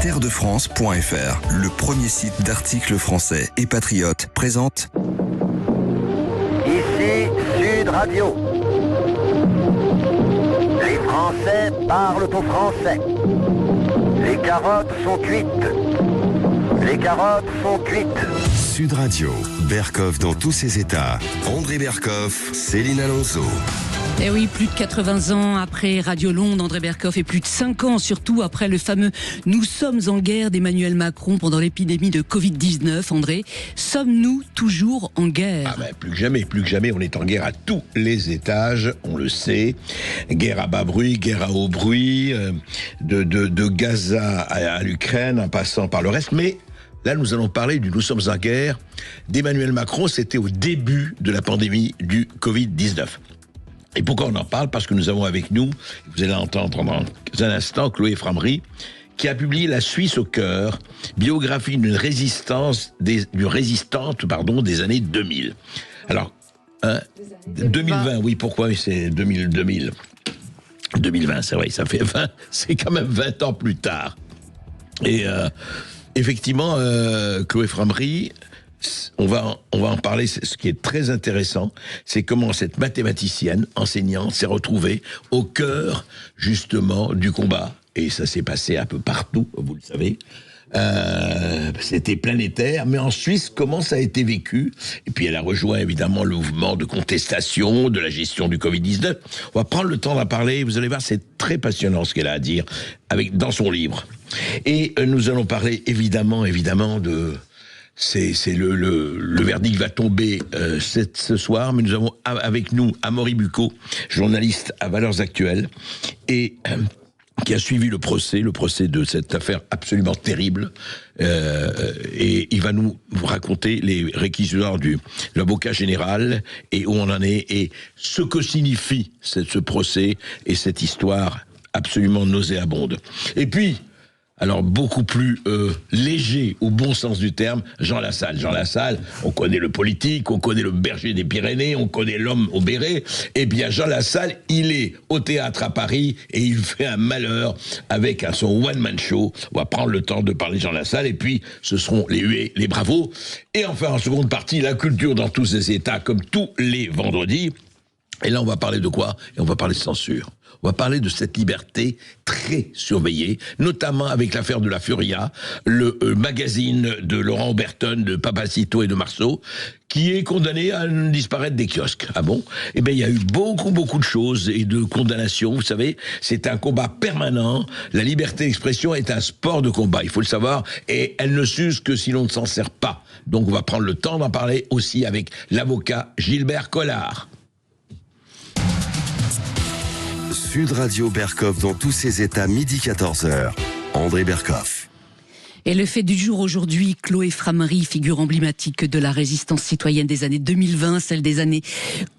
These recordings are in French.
terredefrance.fr, le premier site d'articles français et patriotes, présente Ici Sud Radio. Les Français parlent au français. Les carottes sont cuites. Les carottes sont cuites. Sud Radio, Berkoff dans tous ses états. André Berkoff, Céline Alonso. Eh oui, plus de 80 ans après Radio Londres, André Berkoff, et plus de 5 ans surtout après le fameux « Nous sommes en guerre » d'Emmanuel Macron pendant l'épidémie de Covid-19. André, sommes-nous toujours en guerre ? Plus que jamais, on est en guerre à tous les étages, on le sait. Guerre à bas bruit, guerre à haut bruit, de Gaza à l'Ukraine, en passant par le reste. Mais là, nous allons parler du « Nous sommes en guerre » d'Emmanuel Macron. C'était au début de la pandémie du Covid-19. Et pourquoi on en parle ? Parce que nous avons avec nous, vous allez entendre dans un instant, Chloé Framery, qui a publié La Suisse au cœur, biographie d'une résistante des années 2000. Alors, 2020, oui, pourquoi c'est 2020, c'est vrai, ça fait 20, c'est quand même 20 ans plus tard. Et effectivement, Chloé Framery, on va en parler. Ce qui est très intéressant, c'est comment cette mathématicienne, enseignante, s'est retrouvée au cœur, justement, du combat. Et ça s'est passé un peu partout, vous le savez. C'était planétaire, mais en Suisse, comment ça a été vécu ? Et puis elle a rejoint évidemment le mouvement de contestation de la gestion du Covid-19. On va prendre le temps d'en parler. Vous allez voir, c'est très passionnant ce qu'elle a à dire dans son livre. Et nous allons parler évidemment de... C'est le verdict va tomber ce soir, mais nous avons avec nous Amaury Bucco, journaliste à Valeurs Actuelles, et qui a suivi le procès de cette affaire absolument terrible, et il va nous raconter les réquisitions de l'avocat général et où on en est et ce que signifie ce procès et cette histoire absolument nauséabonde. Et puis, alors beaucoup plus léger au bon sens du terme, Jean Lassalle. Jean Lassalle, on connaît le politique, on connaît le berger des Pyrénées, on connaît l'homme au béret. Eh bien Jean Lassalle, il est au théâtre à Paris et il fait un malheur avec son one-man show. On va prendre le temps de parler de Jean Lassalle et puis ce seront les huées, les bravos. Et enfin en seconde partie, la culture dans tous ses états comme tous les vendredis. Et là on va parler de quoi ? Et on va parler de censure. On va parler de cette liberté très surveillée, notamment avec l'affaire de la Furia, le magazine de Laurent Oberton, de Papacito et de Marceau, qui est condamné à disparaître des kiosques. Ah bon ? Eh bien, il y a eu beaucoup de choses et de condamnations. Vous savez, c'est un combat permanent. La liberté d'expression est un sport de combat, il faut le savoir, et elle ne s'use que si l'on ne s'en sert pas. Donc, on va prendre le temps d'en parler aussi avec l'avocat Gilbert Collard. Sud Radio Berkoff dans tous ses états, midi 14h. André Berkoff. Et le fait du jour aujourd'hui, Chloé Framery, figure emblématique de la résistance citoyenne des années 2020, celle des années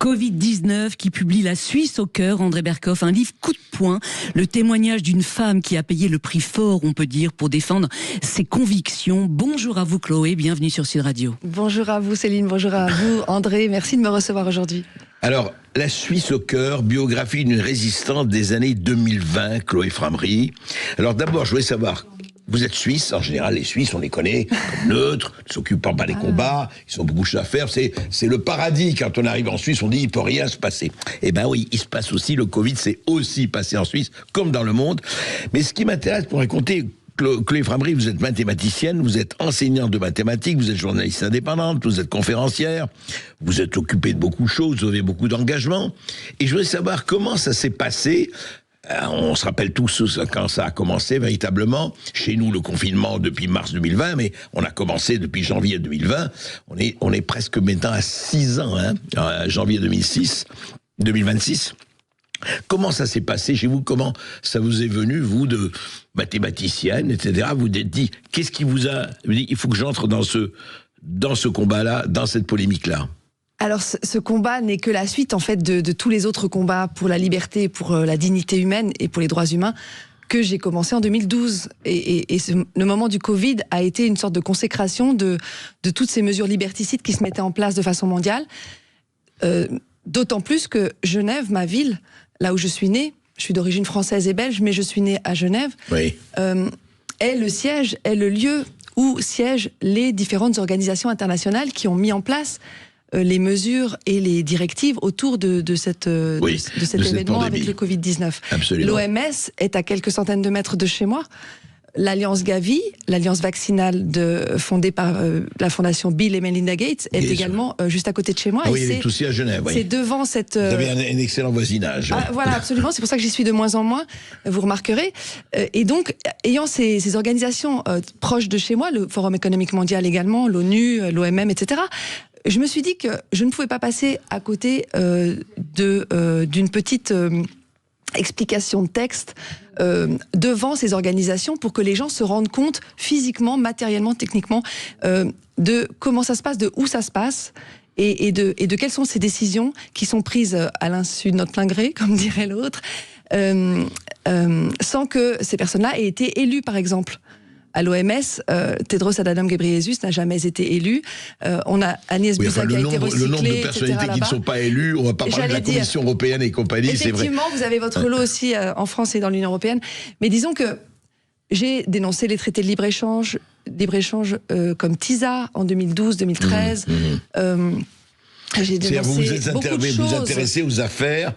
Covid-19, qui publie La Suisse au cœur, André Berkoff, un livre coup de poing, le témoignage d'une femme qui a payé le prix fort, on peut dire, pour défendre ses convictions. Bonjour à vous Chloé, bienvenue sur Sud Radio. Bonjour à vous Céline, bonjour à vous André, merci de me recevoir aujourd'hui. Alors, La Suisse au cœur, biographie d'une résistante des années 2020, Chloé Framery. Alors d'abord, je voulais savoir, vous êtes Suisse, en général les Suisses, on les connaît comme neutres, ne s'occupant pas des combats, ils ont beaucoup de choses à faire, c'est le paradis. Quand on arrive en Suisse, on dit il peut rien se passer. Eh ben oui, il se passe aussi, le Covid s'est aussi passé en Suisse, comme dans le monde. Mais ce qui m'intéresse pour raconter... Chloé Framery, vous êtes mathématicienne, vous êtes enseignante de mathématiques, vous êtes journaliste indépendante, vous êtes conférencière, vous êtes occupée de beaucoup de choses, vous avez beaucoup d'engagement. Et je voudrais savoir comment ça s'est passé. On se rappelle tous quand ça a commencé véritablement. Chez nous, le confinement depuis mars 2020, mais on a commencé depuis janvier 2020. On est presque maintenant à 6 ans, janvier 2026. Comment ça s'est passé chez vous ? Comment ça vous est venu, vous, de mathématicienne, etc. Vous vous êtes dit, qu'est-ce qui vous a dit, il faut que j'entre dans ce combat-là, dans cette polémique-là ? Alors ce combat n'est que la suite en fait de tous les autres combats pour la liberté, pour la dignité humaine et pour les droits humains que j'ai commencé en 2012. Et le moment du Covid a été une sorte de consécration de toutes ces mesures liberticides qui se mettaient en place de façon mondiale. D'autant plus que Genève, ma ville, là où je suis née, je suis d'origine française et belge, mais je suis née à Genève, oui. est le siège, est le lieu où siègent les différentes organisations internationales qui ont mis en place les mesures et les directives autour de cet événement avec le Covid-19. L'OMS est à quelques centaines de mètres de chez moi. L'Alliance Gavi, l'Alliance vaccinale fondée par la fondation Bill et Melinda Gates, est également juste à côté de chez moi. Oui, elle est aussi à Genève. C'est devant cette... Vous avez un excellent voisinage. Voilà, absolument. C'est pour ça que j'y suis de moins en moins, vous remarquerez. Et donc, ayant ces organisations proches de chez moi, le Forum économique mondial également, l'ONU, l'OMM, etc., je me suis dit que je ne pouvais pas passer à côté d'une petite... explication de texte devant ces organisations pour que les gens se rendent compte physiquement, matériellement, techniquement de comment ça se passe, de où ça se passe et de quelles sont ces décisions qui sont prises à l'insu de notre plein gré, comme dirait l'autre, sans que ces personnes-là aient été élues, par exemple. À l'OMS, Tedros Adhanom Ghebreyesus n'a jamais été élu. On a Agnès Buzyn qui a été recyclée, le nombre de personnalités qui ne sont pas élues, on ne va pas parler de la Commission européenne et compagnie, c'est vrai. Effectivement, vous avez votre lot aussi en France et dans l'Union européenne. Mais disons que j'ai dénoncé les traités de libre-échange comme TISA en 2012-2013. J'ai dénoncé vous vous intéressez aux affaires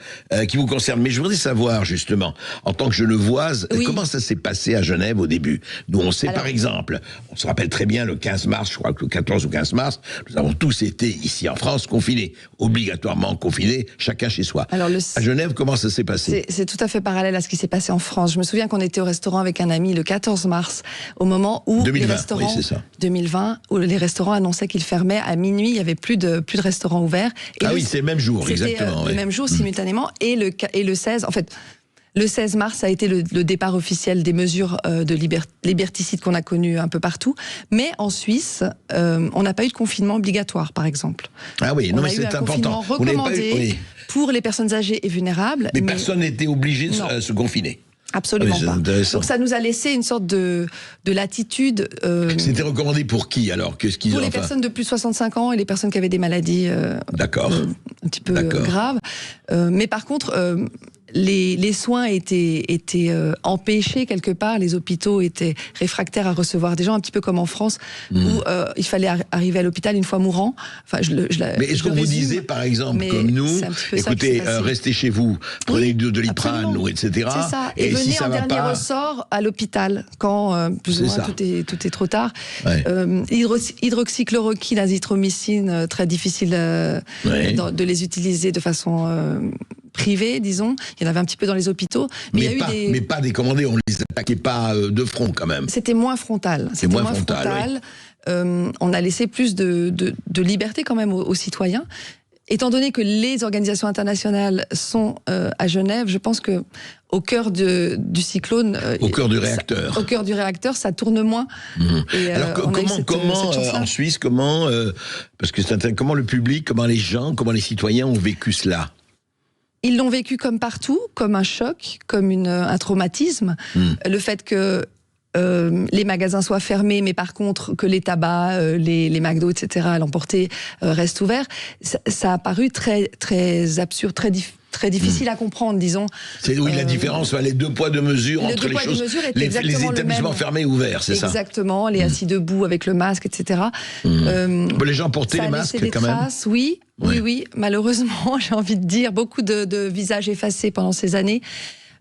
qui vous concernent. Mais je voudrais savoir, justement, en tant que Genevoise, comment ça s'est passé à Genève au début? Nous, on sait, par exemple, on se rappelle très bien le 15 mars, je crois que le 14 ou 15 mars, nous avons tous été, ici en France, confinés, obligatoirement confinés, chacun chez soi. Alors, à Genève, comment ça s'est passé? C'est tout à fait parallèle à ce qui s'est passé en France. Je me souviens qu'on était au restaurant avec un ami le 14 mars, au moment où 2020, les restaurants... oui, c'est ça. 2020, où les restaurants annonçaient qu'ils fermaient à minuit, il n'y avait plus de restaurants ouverts. Et c'est le même jour, exactement. Le même jour, simultanément. Et le 16, en fait, le 16 mars a été le départ officiel des mesures de liberticide qu'on a connues un peu partout. Mais en Suisse, on n'a pas eu de confinement obligatoire, par exemple. Ah oui, non, mais c'est important. Confinement recommandé pour les personnes âgées et vulnérables. Mais personne n'était obligé de se confiner. Absolument pas. Donc ça nous a laissé une sorte de latitude. C'était recommandé pour qui alors? Pour les personnes de plus de 65 ans et les personnes qui avaient des maladies un petit peu graves. Mais par contre, les soins étaient empêchés quelque part. Les hôpitaux étaient réfractaires à recevoir des gens, un petit peu comme en France, où il fallait arriver à l'hôpital une fois mourant. Enfin, mais est-ce qu'on vous disait, par exemple, comme nous, écoutez, restez chez vous, prenez du Doliprane, etc. C'est ça. Et venez si en dernier ressort à l'hôpital, quand plus ou moins tout est trop tard. Ouais. Hydroxychloroquine, azithromycine, très difficile de les utiliser de façon... privés, disons. Il y en avait un petit peu dans les hôpitaux. Mais pas décommandés, on ne les attaquait pas de front quand même. C'était moins frontal. C'était moins frontal. Oui. On a laissé plus de liberté quand même aux citoyens. Étant donné que les organisations internationales sont à Genève, je pense que au cœur du cyclone... au cœur du réacteur. Au cœur du réacteur, ça tourne moins. Et, alors comment en Suisse, parce que comment le public, comment les gens, comment les citoyens ont vécu cela? Ils l'ont vécu comme partout, comme un choc, comme un traumatisme. Le fait que les magasins soient fermés, mais par contre que les tabacs, les McDo, etc., à l'emporter, restent ouverts, ça a paru très, très absurde, très difficile à comprendre, disons. C'est la différence, les deux poids deux mesures entre les choses, les établissements fermés et ouverts, c'est ça? Exactement, les assis debout avec le masque, etc. Les gens portaient les masques quand même. Oui, malheureusement, j'ai envie de dire, beaucoup de visages effacés pendant ces années.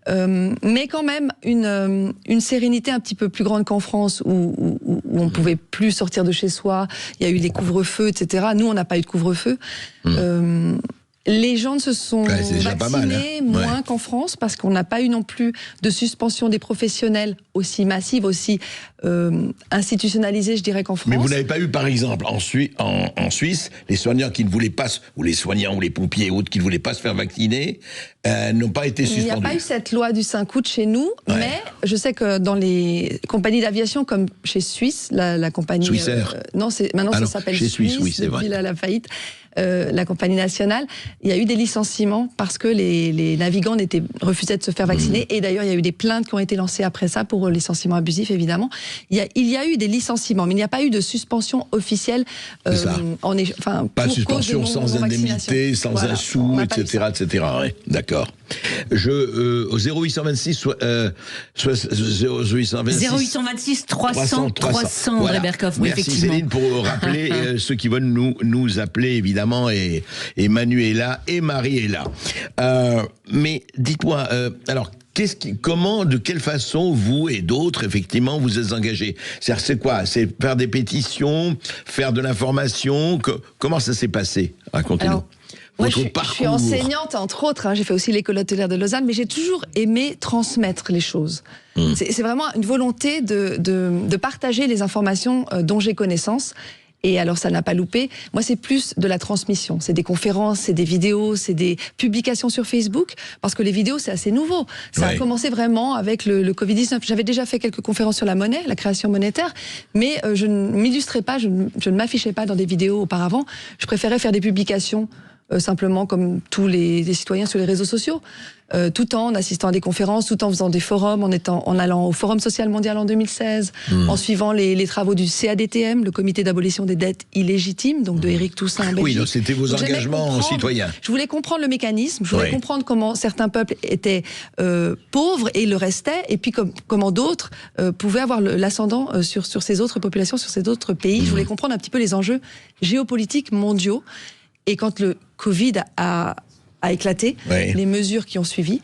Mais quand même une sérénité un petit peu plus grande qu'en France où on pouvait plus sortir de chez soi, il y a eu des couvre-feux, etc. Nous, on n'a pas eu de couvre-feu. Les gens se sont vaccinés moins qu'en France parce qu'on n'a pas eu non plus de suspension des professionnels aussi massive, aussi institutionnalisée, je dirais, qu'en France. Mais vous n'avez pas eu, par exemple, en Suisse, les soignants qui ne voulaient pas, ou les soignants ou les pompiers et autres qui ne voulaient pas se faire vacciner, n'ont pas été suspendus. Il n'y a pas eu cette loi du 5 août chez nous, mais je sais que dans les compagnies d'aviation comme chez Suisse, la compagnie... Swissair. Maintenant ça s'appelle Suisse, depuis la faillite. La compagnie nationale, il y a eu des licenciements parce que les navigants refusaient de se faire vacciner. Et d'ailleurs, il y a eu des plaintes qui ont été lancées après ça pour licenciement abusif, évidemment. Il y a eu des licenciements, mais il n'y a pas eu de suspension officielle. Pas suspension sans indemnité, sans un sou, etc. Ouais, d'accord. Au 0826 300 André Berkoff. Oui, merci effectivement. Céline pour rappeler ceux qui veulent nous appeler évidemment, et Manu est là et Marie est là. Mais dites-moi, alors comment, de quelle façon vous et d'autres effectivement vous êtes engagés? C'est quoi? C'est faire des pétitions, faire de l'information? Comment ça s'est passé? Racontez-nous. Moi, je suis enseignante, entre autres. J'ai fait aussi l'école hôtelière de Lausanne, mais j'ai toujours aimé transmettre les choses. C'est vraiment une volonté de partager les informations dont j'ai connaissance. Et alors, ça n'a pas loupé. Moi, c'est plus de la transmission. C'est des conférences, c'est des vidéos, c'est des publications sur Facebook. Parce que les vidéos, c'est assez nouveau. Ça a commencé vraiment avec le Covid-19. J'avais déjà fait quelques conférences sur la monnaie, la création monétaire. Mais je ne m'illustrais pas, je ne m'affichais pas dans des vidéos auparavant. Je préférais faire des publications simplement comme tous les citoyens sur les réseaux sociaux, tout en assistant à des conférences, tout en faisant des forums, en allant au Forum social mondial en 2016, en suivant les travaux du CADTM, le comité d'abolition des dettes illégitimes, donc de Éric Toussaint en Belgique. Oui, donc c'était vos engagements citoyens. Je voulais comprendre le mécanisme, je voulais comprendre comment certains peuples étaient pauvres et le restaient, et puis comment d'autres pouvaient avoir l'ascendant sur ces autres populations, sur ces autres pays. Je voulais comprendre un petit peu les enjeux géopolitiques mondiaux. Et quand le Covid a éclaté, les mesures qui ont suivi,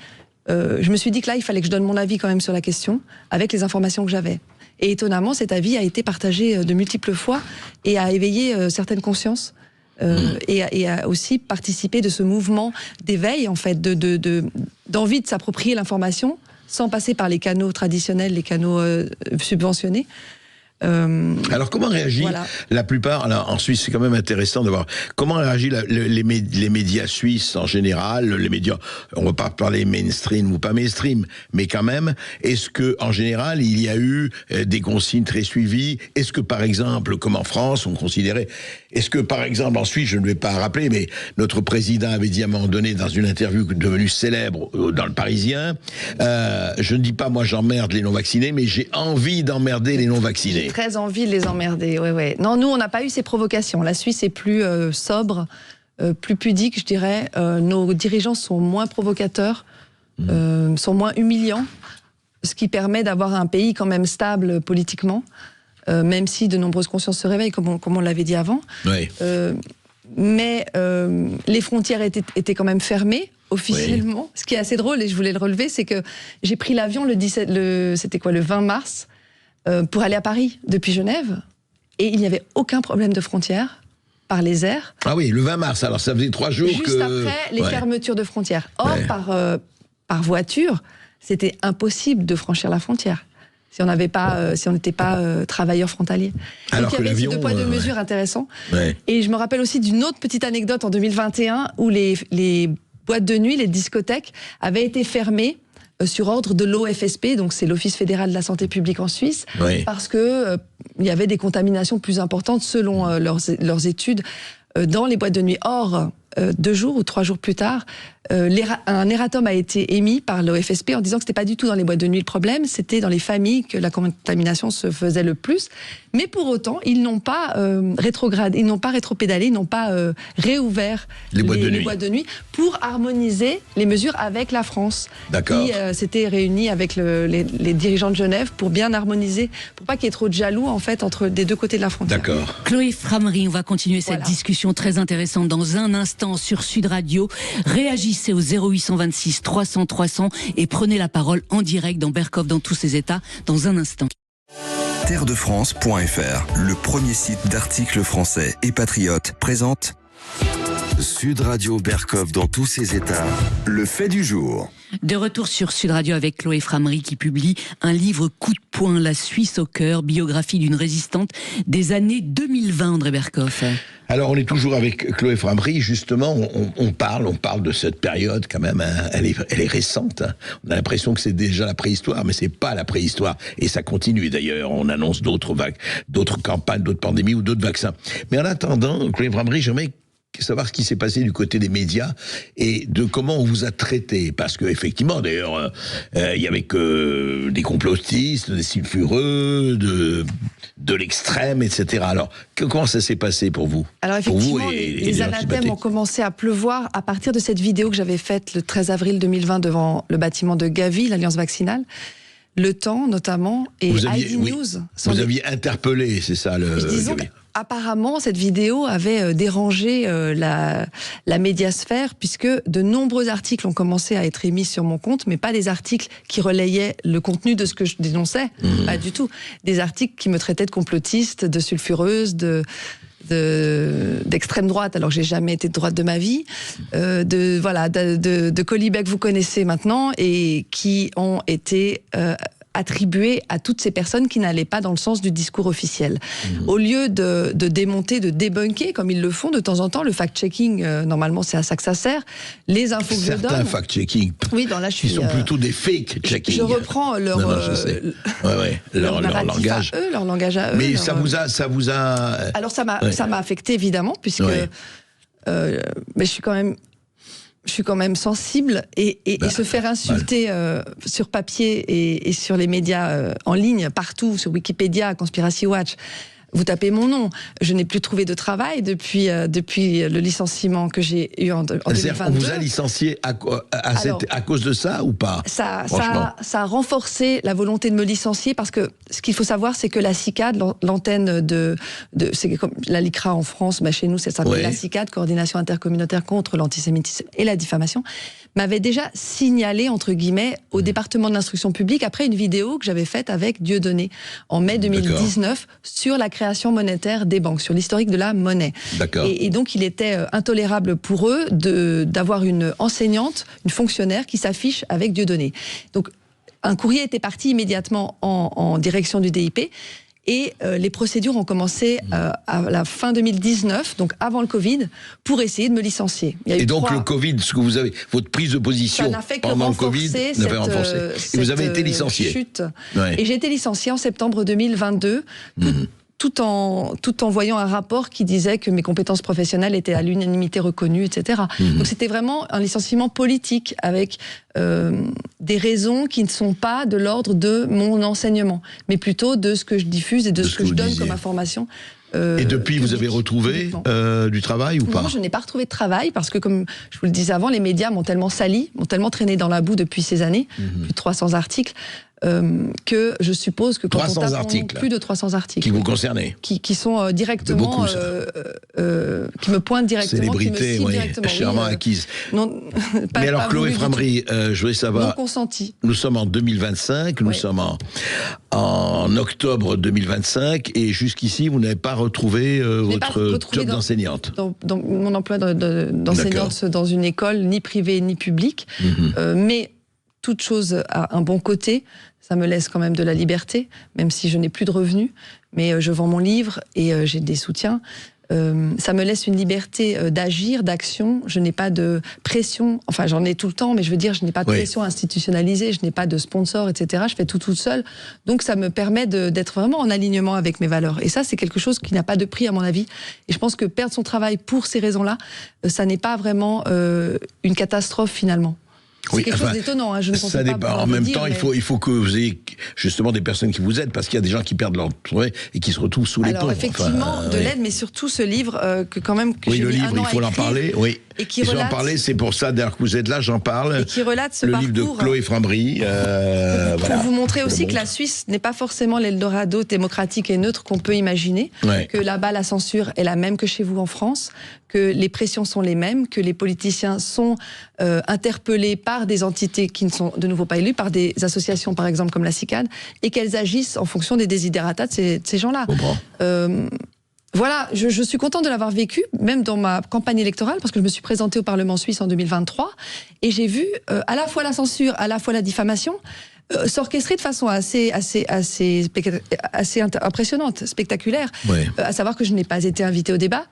je me suis dit que là, il fallait que je donne mon avis quand même sur la question, avec les informations que j'avais. Et étonnamment, cet avis a été partagé de multiples fois et a éveillé certaines consciences. Et a aussi participé de ce mouvement d'éveil, en fait, d'envie de s'approprier l'information, sans passer par les canaux traditionnels, les canaux subventionnés. Alors comment réagit la plupart, alors en Suisse c'est quand même intéressant de voir comment réagit les médias suisses en général, les médias, on va pas parler mainstream ou pas mainstream, mais quand même, est-ce que en général il y a eu des consignes très suivies? Est-ce que par exemple, comme en France on considérait, est-ce que par exemple en Suisse, je ne vais pas rappeler, mais notre président avait dit à un moment donné dans une interview devenue célèbre dans le Parisien, je ne dis pas moi j'emmerde les non-vaccinés, mais j'ai envie d'emmerder les non-vaccinés. Très envie de les emmerder, ouais. Non, nous, on n'a pas eu ces provocations. La Suisse est plus sobre, plus pudique, je dirais. Nos dirigeants sont moins provocateurs, sont moins humiliants, ce qui permet d'avoir un pays quand même stable politiquement, même si de nombreuses consciences se réveillent, comme on l'avait dit avant. Mais les frontières étaient quand même fermées, officiellement. Ce qui est assez drôle, et je voulais le relever, c'est que j'ai pris l'avion le 20 mars, pour aller à Paris depuis Genève, et il n'y avait aucun problème de frontières par les airs. Ah oui, le 20 mars, alors ça faisait 3 jours juste après les fermetures de frontières. Or, par voiture, c'était impossible de franchir la frontière si on n'était pas travailleur frontalier. Alors donc il y avait ces 2 poids 2 mesures intéressants. Et je me rappelle aussi d'une autre petite anecdote en 2021 où les boîtes de nuit, les discothèques, avaient été fermées sur ordre de l'OFSP, donc c'est l'Office fédéral de la santé publique en Suisse, parce que il y avait des contaminations plus importantes selon leurs études dans les boîtes de nuit. Or, 2 jours ou 3 jours plus tard, un erratum a été émis par l'OFSP en disant que c'était pas du tout dans les boîtes de nuit le problème, c'était dans les familles que la contamination se faisait le plus. Mais pour autant, ils n'ont pas rétrogradé, ils n'ont pas rétropédalé, ils n'ont pas réouvert les boîtes de nuit pour harmoniser les mesures avec la France, qui s'était réunie avec les dirigeants de Genève pour bien harmoniser, pour pas qu'il y ait trop de jaloux en fait entre des 2 côtés de la frontière. D'accord. Chloé Framery, on va continuer cette discussion très intéressante dans un instant sur Sud Radio. Réagissez au 0826 300 300 et prenez la parole en direct dans Berkoff dans tous ses états dans un instant. Terredefrance.fr, le premier site d'articles français et patriotes, présente Sud Radio Berkoff dans tous ses états, le fait du jour. De retour sur Sud Radio avec Chloé Framery qui publie un livre coup de poing, La Suisse au cœur, biographie d'une résistante des années 2020, André Berkoff. Alors on est toujours avec Chloé Framery, justement, on parle de cette période quand même, hein, elle est récente, hein. On a l'impression que c'est déjà la préhistoire, mais c'est pas la préhistoire, et ça continue d'ailleurs, on annonce d'autres vagues, d'autres campagnes, d'autres pandémies ou d'autres vaccins. Mais en attendant, Chloé Framery, j'aimerais savoir ce qui s'est passé du côté des médias et de comment on vous a traité. Parce que effectivement, d'ailleurs, il y avait que des complotistes, des sulfureux, de l'extrême, etc. Alors, comment ça s'est passé pour vous? Alors effectivement, les anathèmes ont commencé à pleuvoir à partir de cette vidéo que j'avais faite le 13 avril 2020 devant le bâtiment de Gavi, l'Alliance vaccinale. Le Temps, notamment, et ID News. Vous aviez interpellé, c'est ça le... Disons, apparemment, cette vidéo avait dérangé la médiasphère, puisque de nombreux articles ont commencé à être émis sur mon compte, mais pas des articles qui relayaient le contenu de ce que je dénonçais, pas du tout. Des articles qui me traitaient de complotiste, de sulfureuse, d'extrême droite, alors que j'ai jamais été de droite de ma vie, de Colibet que vous connaissez maintenant, et qui ont été attribués à toutes ces personnes qui n'allaient pas dans le sens du discours officiel. Au lieu de démonter, de débunker, comme ils le font de temps en temps, le fact-checking, normalement c'est à ça que ça sert, les infos que je donne... Certains fact-checking, oui, ils sont plutôt des fake-checking. Je reprends leur langage. Leur langage à eux. Mais ça vous a... Alors ça m'a affecté évidemment, puisque mais je suis quand même sensible et se faire insulter sur papier et sur les médias en ligne, partout, sur Wikipédia, Conspiracy Watch. Vous tapez mon nom. Je n'ai plus trouvé de travail depuis le licenciement que j'ai eu en 2022. On vous a licencié à cause de ça ou pas? Ça a renforcé la volonté de me licencier, parce que ce qu'il faut savoir, c'est que la CICAD, l'antenne c'est comme la LICRA en France, chez nous, ça s'appelle la CICAD, Coordination intercommunautaire contre l'antisémitisme et la diffamation, m'avait déjà signalé, entre guillemets, au département de l'instruction publique, après une vidéo que j'avais faite avec Dieudonné en mai 2019 sur la création monétaire des banques, sur l'historique de la monnaie. Et donc il était intolérable pour eux d'avoir une enseignante, une fonctionnaire qui s'affiche avec Dieudonné. Donc un courrier était parti immédiatement en direction du DIP. Et les procédures ont commencé à la fin 2019, donc avant le Covid, pour essayer de me licencier. Et donc le Covid, ce que vous avez, votre prise de position pendant le Covid, n'a fait renforcer. Et vous avez été licencié. Chute. Et j'ai été licencié en septembre 2022. Tout en voyant un rapport qui disait que mes compétences professionnelles étaient à l'unanimité reconnues, etc. Donc c'était vraiment un licenciement politique avec des raisons qui ne sont pas de l'ordre de mon enseignement, mais plutôt de ce que je diffuse et de ce que je donne comme information. Et depuis, vous avez retrouvé du travail ou pas? Non, je n'ai pas retrouvé de travail, parce que, comme je vous le disais avant, les médias m'ont tellement sali, m'ont tellement traîné dans la boue depuis ces années, plus de 300 articles, que je suppose que quand on tape plus de 300 articles qui vous concernaient, qui sont directement, qui me pointent directement, célébrité, qui me ciblent directement, chèrement acquise. Non, mais alors Chloé Framery, je voulais savoir. Non consenti. Nous sommes en 2025, nous sommes en octobre 2025, et jusqu'ici vous n'avez pas retrouvé votre job d'enseignante. Dans mon emploi d'enseignante dans une école, ni privée ni publique, mais toute chose a un bon côté. Ça me laisse quand même de la liberté, même si je n'ai plus de revenus. Mais je vends mon livre et j'ai des soutiens. Ça me laisse une liberté d'agir, d'action. Je n'ai pas de pression. Enfin, j'en ai tout le temps, mais je veux dire, je n'ai pas de pression institutionnalisée. Je n'ai pas de sponsor, etc. Je fais tout toute seule. Donc, ça me permet d'être vraiment en alignement avec mes valeurs. Et ça, c'est quelque chose qui n'a pas de prix, à mon avis. Et je pense que perdre son travail pour ces raisons-là, ça n'est pas vraiment une catastrophe, finalement. C'est quelque chose d'étonnant, je ne pensais pas. En même temps, il faut que vous ayez justement des personnes qui vous aident, parce qu'il y a des gens qui perdent leur travail et qui se retrouvent sous les ponts. Alors effectivement, de l'aide, mais surtout ce livre que j'ai le livre, il faut en parler. Et qui relate... en parler, c'est pour ça d'ailleurs que vous êtes là, j'en parle. Et qui relate ce le parcours. livre de Chloé Framery. Pour vous montrer aussi que la Suisse n'est pas forcément l'Eldorado démocratique et neutre qu'on peut imaginer, que là-bas la censure est la même que chez vous en France, que les pressions sont les mêmes, que les politiciens sont interpellés par des entités qui ne sont de nouveau pas élues, par des associations par exemple comme la CICAD, et qu'elles agissent en fonction des desiderata de ces gens-là. Voilà, je suis contente de l'avoir vécu, même dans ma campagne électorale, parce que je me suis présentée au Parlement suisse en 2023, et j'ai vu à la fois la censure, à la fois la diffamation, s'orchestrer de façon assez impressionnante, spectaculaire, à savoir que je n'ai pas été invitée au débat,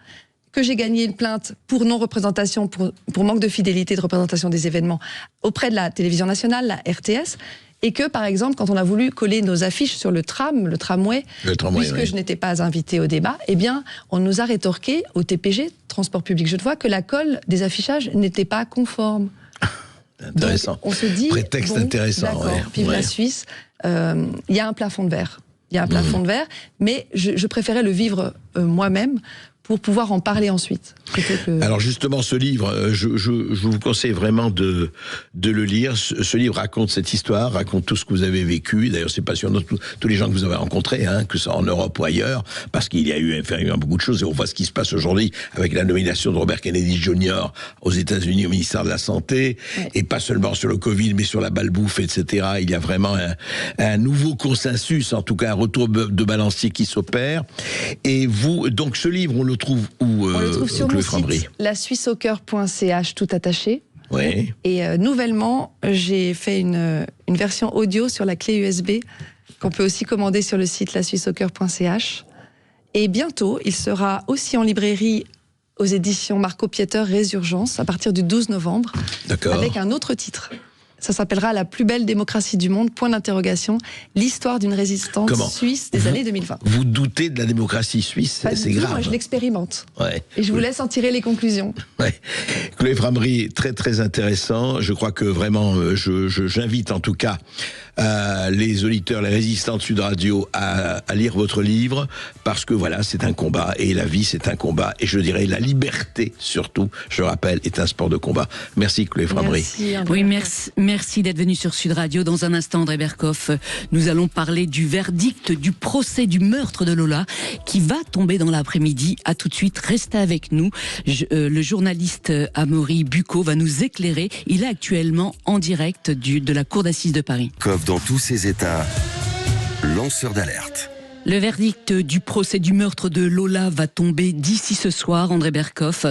que j'ai gagné une plainte pour non-représentation, pour manque de fidélité de représentation des événements auprès de la télévision nationale, la RTS, et que, par exemple, quand on a voulu coller nos affiches sur le tramway, puisque je n'étais pas invitée au débat, eh bien, on nous a rétorqué au TPG, Transport Public Genevois, que la colle des affichages n'était pas conforme. Intéressant. Donc, on se dit, prétexte intéressant. D'accord, vive la Suisse. Il y a un plafond de verre. Il y a un plafond de verre, mais je préférais le vivre moi-même pour pouvoir en parler ensuite. Alors justement, ce livre, je vous conseille vraiment de le lire. Ce livre raconte cette histoire, raconte tout ce que vous avez vécu. D'ailleurs, c'est passionnant, tous les gens que vous avez rencontrés, que ce soit en Europe ou ailleurs, parce qu'il y a eu beaucoup de choses, et on voit ce qui se passe aujourd'hui avec la nomination de Robert Kennedy Jr. aux États-Unis au ministère de la Santé, et pas seulement sur le Covid, mais sur la balbouffe, etc. Il y a vraiment un nouveau consensus, en tout cas un retour de balancier qui s'opère. Et vous, donc ce livre, on le trouve où On le trouve sur mon site, lassuissesaucoeur.ch, tout attaché. Oui. Et nouvellement, j'ai fait une version audio sur la clé USB qu'on peut aussi commander sur le site lassuissesaucoeur.ch. Et bientôt, il sera aussi en librairie aux éditions Marco Pieter Résurgence à partir du 12 novembre. D'accord. Avec un autre titre. Ça s'appellera La plus belle démocratie du monde, point d'interrogation, l'histoire d'une résistance suisse des années 2020. Vous doutez de la démocratie suisse? C'est grave. Moi, je l'expérimente. Ouais. Et je vous laisse en tirer les conclusions. Ouais. Chloé Framery, très très intéressant. Je crois que vraiment, j'invite en tout cas les auditeurs, les résistants de Sud Radio à lire votre livre, parce que voilà, c'est un combat, et la vie c'est un combat, et je dirais la liberté surtout, je rappelle, est un sport de combat. Merci Chloé Framery. Oui, merci d'être venu sur Sud Radio. Dans un instant, André Berkoff, nous allons parler du verdict du procès du meurtre de Lola, qui va tomber dans l'après-midi. À tout de suite, restez avec nous. Le journaliste Amaury Bucco va nous éclairer. Il est actuellement en direct de la Cour d'assises de Paris. Dans tous ses états, lanceur d'alerte. Le verdict du procès du meurtre de Lola va tomber d'ici ce soir. André Berkoff,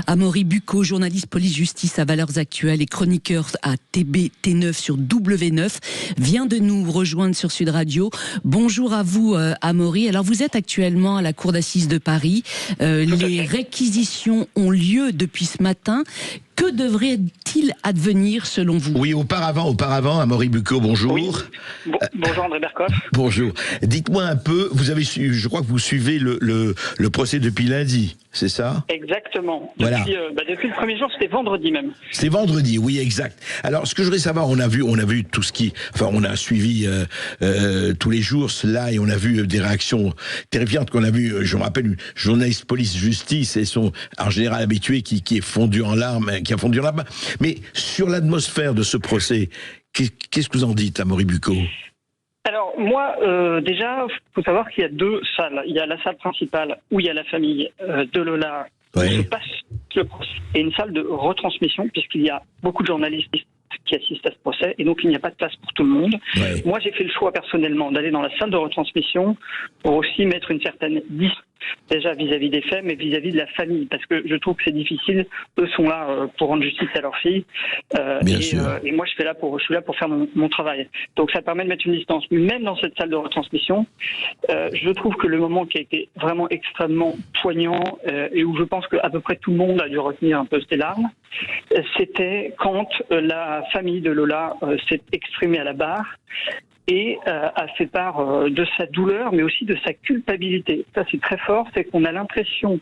Amaury Bucco, journaliste police-justice à Valeurs Actuelles et chroniqueur à T9 sur W9, vient de nous rejoindre sur Sud Radio. Bonjour à vous, Amaury. Alors, vous êtes actuellement à la Cour d'assises de Paris. Les réquisitions ont lieu depuis ce matin. Que devrait-il advenir selon vous? Oui, auparavant, Amaury Bucco, bonjour. Oui. Bonjour André Berkoff. Bonjour. Dites-moi un peu, je crois que vous suivez le procès depuis lundi, c'est ça? Exactement. Voilà. Depuis le premier jour, c'était vendredi même. C'était vendredi, oui, exact. Alors, ce que je voudrais savoir, on a vu tout ce qui... Enfin, on a suivi tous les jours cela, et on a vu des réactions terrifiantes qu'on a vues. Je me rappelle une journaliste police-justice et son, en général habitué, qui est fondu en larmes, qui a fondu là-bas. Mais sur l'atmosphère de ce procès, qu'est-ce que vous en dites, Amaury Bucco? Alors moi, déjà, il faut savoir qu'il y a deux salles. Il y a la salle principale où il y a la famille de Lola où se passe le procès, et une salle de retransmission, puisqu'il y a beaucoup de journalistes qui assistent à ce procès, et donc il n'y a pas de place pour tout le monde. Ouais. Moi, j'ai fait le choix personnellement d'aller dans la salle de retransmission pour aussi mettre une certaine distance, déjà vis-à-vis des faits, mais vis-à-vis de la famille, parce que je trouve que c'est difficile. Eux sont là pour rendre justice à leur fille, et moi je suis là pour faire mon travail. Donc ça permet de mettre une distance. Mais même dans cette salle de retransmission, je trouve que le moment qui a été vraiment extrêmement poignant, et où je pense qu'à peu près tout le monde a dû retenir un peu ses larmes, c'était quand la famille de Lola s'est exprimée à la barre et a fait part de sa douleur, mais aussi de sa culpabilité. Ça, c'est très fort, c'est qu'on a l'impression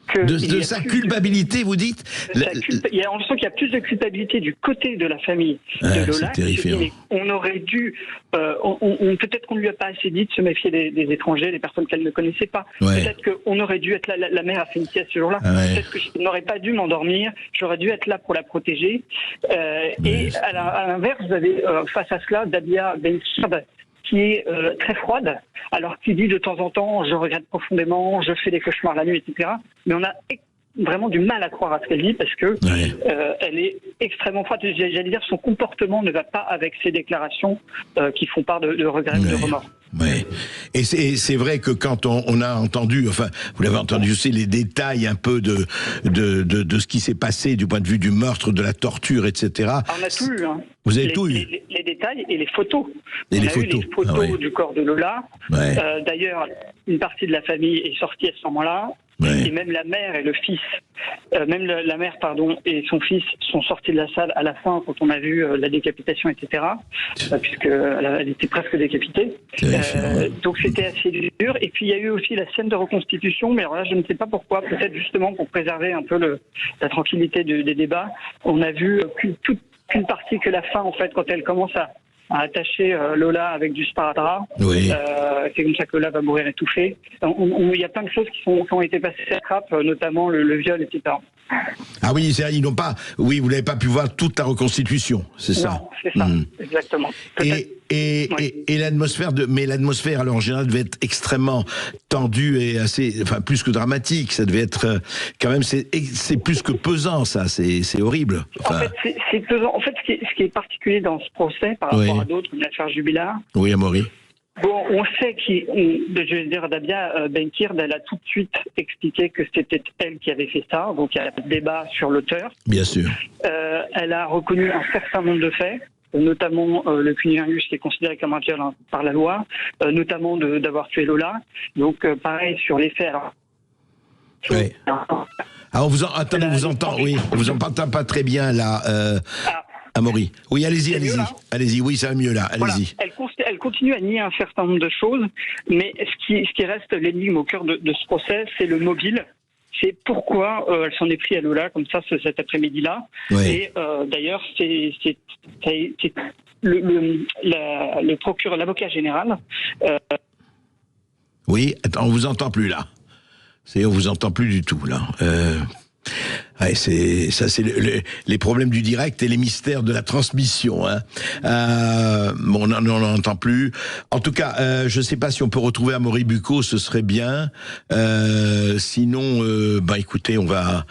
que... De sa culpabilité, vous dites? On sent qu'il y a plus de culpabilité du côté de la famille de Lola. C'est terrifiant. On aurait dû... peut-être qu'on ne lui a pas assez dit de se méfier des étrangers, des personnes qu'elle ne connaissait pas. Ouais. Peut-être qu'on aurait dû être là, la mère a fait une sieste ce jour-là. Ouais. Peut-être que je n'aurais pas dû m'endormir, j'aurais dû être là pour la protéger. Et à l'inverse, vous avez face à cela Dabia Ben-Shab, qui est très froide, alors qu'il dit de temps en temps « je regrette profondément, je fais des cauchemars la nuit », etc. Mais on a vraiment du mal à croire à ce qu'elle dit, parce que elle est extrêmement froide. J'allais dire, son comportement ne va pas avec ses déclarations qui font part de regrets, de remords. Oui. Et c'est vrai que quand on a entendu, enfin, vous l'avez entendu aussi, les détails un peu de ce qui s'est passé du point de vue du meurtre, de la torture, etc. On a tout eu, hein. Vous avez tout eu. Les détails et les photos. Et on les a photos. eu les photos du corps de Lola. Ouais. D'ailleurs, une partie de la famille est sortie à ce moment-là. Et même la mère et le fils, la mère et son fils sont sortis de la salle à la fin quand on a vu la décapitation, etc. Puisqu'elle était presque décapitée. Donc c'était assez dur. Et puis il y a eu aussi la scène de reconstitution, mais alors là je ne sais pas pourquoi, peut-être justement pour préserver un peu la tranquillité des débats. On a vu qu'une partie, que la fin en fait, quand elle commence à attacher Lola avec du sparadrap. Oui. C'est comme ça que Lola va mourir étouffée. Il y a plein de choses qui ont été passées à trappe, notamment le viol, etc. Ah oui, ils n'ont pas. Oui, vous n'avez pas pu voir toute la reconstitution, c'est ça. Non, c'est ça, exactement. Et l'atmosphère l'atmosphère alors en général devait être extrêmement tendue et plus que dramatique. Ça devait être quand même, c'est plus que pesant, ça. C'est horrible. En fait, c'est pesant. En fait, ce qui est particulier dans ce procès par rapport à d'autres, comme l'affaire Jubilard. Oui, Amaury. Bon, on sait Dabia Benkird, elle a tout de suite expliqué que c'était elle qui avait fait ça, donc il y a un débat sur l'auteur. Bien sûr. Elle a reconnu un certain nombre de faits, notamment le cunnilingus qui est considéré comme un viol par la loi, notamment d'avoir tué Lola. Donc pareil sur les faits. Alors, oui. On vous entend pas très bien là. Amaury. Oui, allez-y. Oui, ça va mieux là. Allez-y. Voilà. Elle continue à nier un certain nombre de choses, mais ce qui reste l'énigme au cœur de ce procès, c'est le mobile. C'est pourquoi elle s'en est pris à Lola comme ça cet après-midi-là. Oui. Et d'ailleurs, c'est le procureur, l'avocat général. Oui, attends, on vous entend plus là. On vous entend plus du tout là. Ouais, c'est les problèmes du direct et les mystères de la transmission. On n'en entend plus. En tout cas, je ne sais pas si on peut retrouver Amaury Bucco, ce serait bien. Sinon, écoutez, on va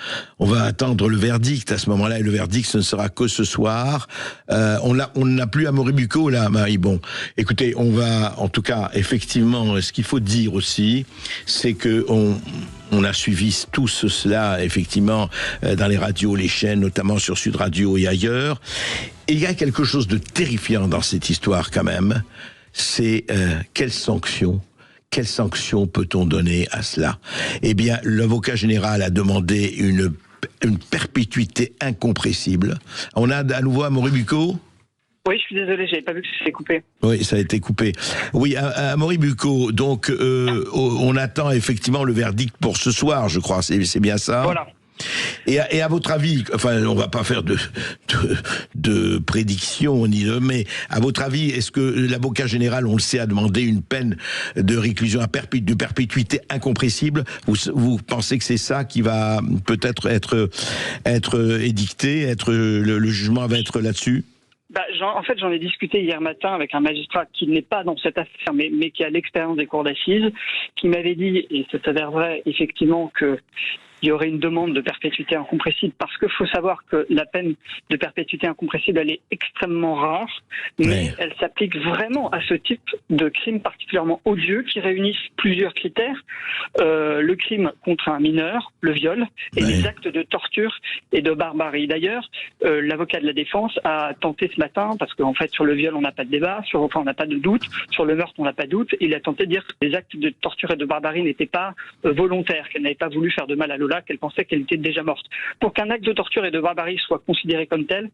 attendre le verdict à ce moment-là. Et le verdict, ce ne sera que ce soir. On n'a plus Amaury Bucco là, Marie. Bon, écoutez, on va, en tout cas, effectivement, ce qu'il faut dire aussi, c'est que on a suivi tout cela, effectivement, dans les radios, les chaînes, notamment sur Sud Radio et ailleurs. Et il y a quelque chose de terrifiant dans cette histoire, quand même. C'est quelle sanction peut-on donner à cela ? Eh bien, l'avocat général a demandé une perpétuité incompressible. On a à nouveau Amaury Bucco ? Oui, je suis désolé, j'avais pas vu que c'était coupé. Oui, ça a été coupé. Oui, Amaury Bucco, donc on attend effectivement le verdict pour ce soir, je crois, c'est bien ça ? Voilà. Et à votre avis, enfin, on va pas faire de prédiction mais à votre avis, est-ce que l'avocat général, on le sait, a demandé une peine de réclusion de perpétuité incompressible ? Vous pensez que c'est ça qui va peut-être être édicté, le jugement va être là-dessus ? En fait, j'en ai discuté hier matin avec un magistrat qui n'est pas dans cette affaire, mais qui a l'expérience des cours d'assises, qui m'avait dit, et ça s'avère vrai, effectivement, que il y aurait une demande de perpétuité incompressible, parce qu'il faut savoir que la peine de perpétuité incompressible, elle est extrêmement rare, mais elle s'applique vraiment à ce type de crime particulièrement odieux qui réunissent plusieurs critères. Le crime contre un mineur, le viol, et les actes de torture et de barbarie. D'ailleurs, l'avocat de la défense a tenté ce matin, parce qu'en fait sur le viol on n'a pas de débat, on n'a pas de doute, sur le meurtre on n'a pas de doute, il a tenté de dire que les actes de torture et de barbarie n'étaient pas volontaires, qu'elle n'avait pas voulu faire de mal à Lola, qu'elle pensait qu'elle était déjà morte. Pour qu'un acte de torture et de barbarie soit considéré comme tel,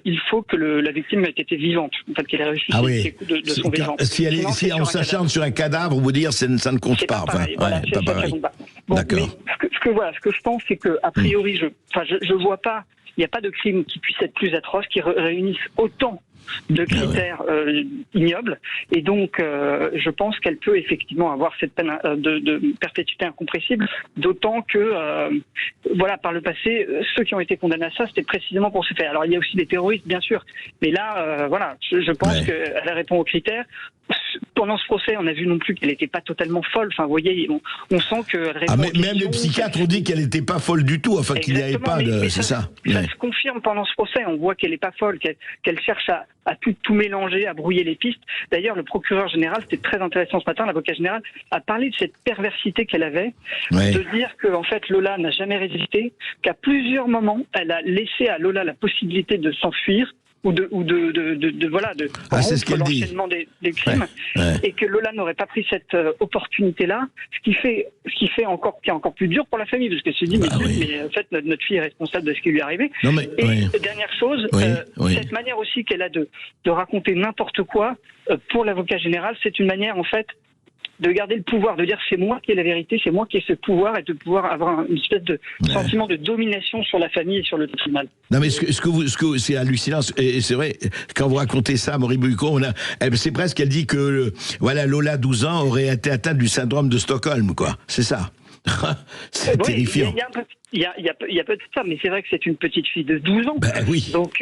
il faut que la victime ait été vivante, en fait, qu'elle ait réussi ses coups de son vivant. Si on s'acharne sur un cadavre, vous dire ça ne compte pas. Pas pareil. Bon, d'accord. Mais ce que je pense, c'est que a priori, je vois pas, il n'y a pas de crime qui puisse être plus atroce, qui réunisse autant de critères ignobles, et donc je pense qu'elle peut effectivement avoir cette peine de perpétuité incompressible, d'autant que par le passé, ceux qui ont été condamnés à ça, c'était précisément pour ce fait. Alors il y a aussi des terroristes, bien sûr, mais là, je pense qu'elle répond aux critères. Pendant ce procès, on a vu non plus qu'elle n'était pas totalement folle. Enfin, vous voyez, on sent qu'elle répond. Même les psychiatres ont dit qu'elle n'était pas folle du tout. Enfin, qu'il n'y avait pas de. C'est ça. Ça se confirme pendant ce procès. On voit qu'elle n'est pas folle, qu'elle cherche à tout mélanger, à brouiller les pistes. D'ailleurs, le procureur général, c'était très intéressant ce matin, l'avocat général a parlé de cette perversité qu'elle avait, de dire que en fait Lola n'a jamais résisté, qu'à plusieurs moments, elle a laissé à Lola la possibilité de s'enfuir, ou de c'est ce qu'elle dit. l'enchaînement des crimes, et que Lola n'aurait pas pris cette opportunité-là, ce qui fait encore plus dur pour la famille, parce qu'elle se dit mais en fait notre fille est responsable de ce qui lui est arrivé. Dernière chose, cette manière aussi qu'elle a de raconter n'importe quoi pour l'avocat général, c'est une manière en fait de garder le pouvoir, de dire c'est moi qui ai la vérité, c'est moi qui ai ce pouvoir, et de pouvoir avoir une espèce de sentiment de domination sur la famille et sur le tribunal. Non mais ce que c'est hallucinant, et c'est vrai, quand vous racontez ça, Maury Bucco, c'est presque, elle dit que Lola, 12 ans, aurait été atteinte du syndrome de Stockholm, quoi. C'est ça. C'est terrifiant. Il y a peut-être ça, mais c'est vrai que c'est une petite fille de 12 ans. Donc,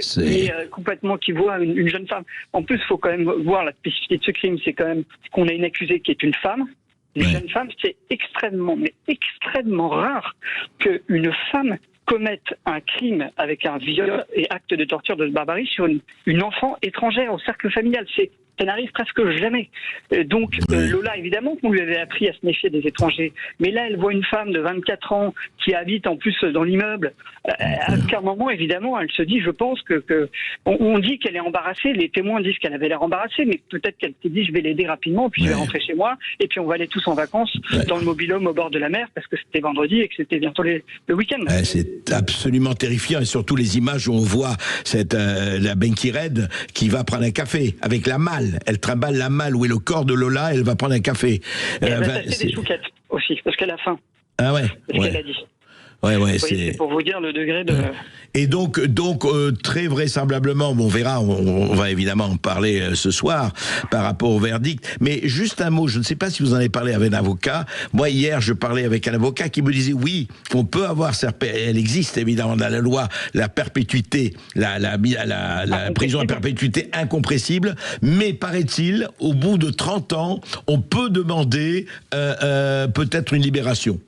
qui voit une jeune femme. En plus, il faut quand même voir la spécificité de ce crime, c'est quand même qu'on a une accusée qui est une femme. Une jeune femme, c'est extrêmement rare qu'une femme commette un crime avec un viol et acte de torture, de barbarie sur une enfant étrangère au cercle familial. Ça n'arrive presque jamais. Donc, Lola, évidemment qu'on lui avait appris à se méfier des étrangers. Mais là, elle voit une femme de 24 ans qui habite en plus dans l'immeuble. À un moment, évidemment, elle se dit, je pense on dit qu'elle est embarrassée. Les témoins disent qu'elle avait l'air embarrassée, mais peut-être qu'elle s'est dit, je vais l'aider rapidement, puis je vais rentrer chez moi, et puis on va aller tous en vacances dans le mobil-home au bord de la mer, parce que c'était vendredi et que c'était bientôt le week-end. C'est absolument terrifiant, et surtout les images où on voit la Benkired qui va prendre un café avec la malle. Elle trimballe la malle où est le corps de Lola, elle va prendre un café. Et elle va tâcher des chouquettes aussi, parce qu'elle a faim. Ah ouais. C'est ce qu'elle a dit. C'est pour vous dire le degré de... Et donc très vraisemblablement, on verra, on va évidemment en parler ce soir par rapport au verdict, mais juste un mot, je ne sais pas si vous en avez parlé avec un avocat. Moi, hier, je parlais avec un avocat qui me disait, oui, on peut avoir, elle existe évidemment dans la loi, la perpétuité, la prison à perpétuité incompressible, mais paraît-il, au bout de 30 ans, on peut demander peut-être une libération.